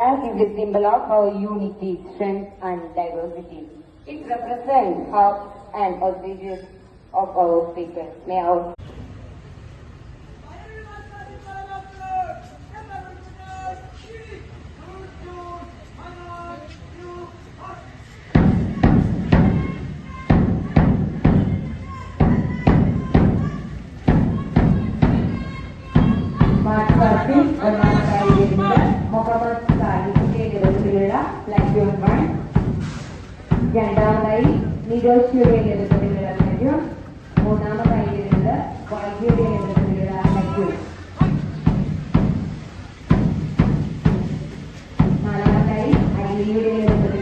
Flag is a symbol of our unity, strength and diversity. It represents hope and auspicious of our people. May our രണ്ടാമതായി നിരോഷ്യുടെ നേതൃത്വത്തിലുള്ള ലക്ഷ്യം, മൂന്നാമതായി വരുന്നത് വൈദ്യയുടെ നേതൃത്വത്തിലുള്ള ലക്ഷ്യം, നാലാമതായി അലിയുടെ നേതൃത്വത്തിൽ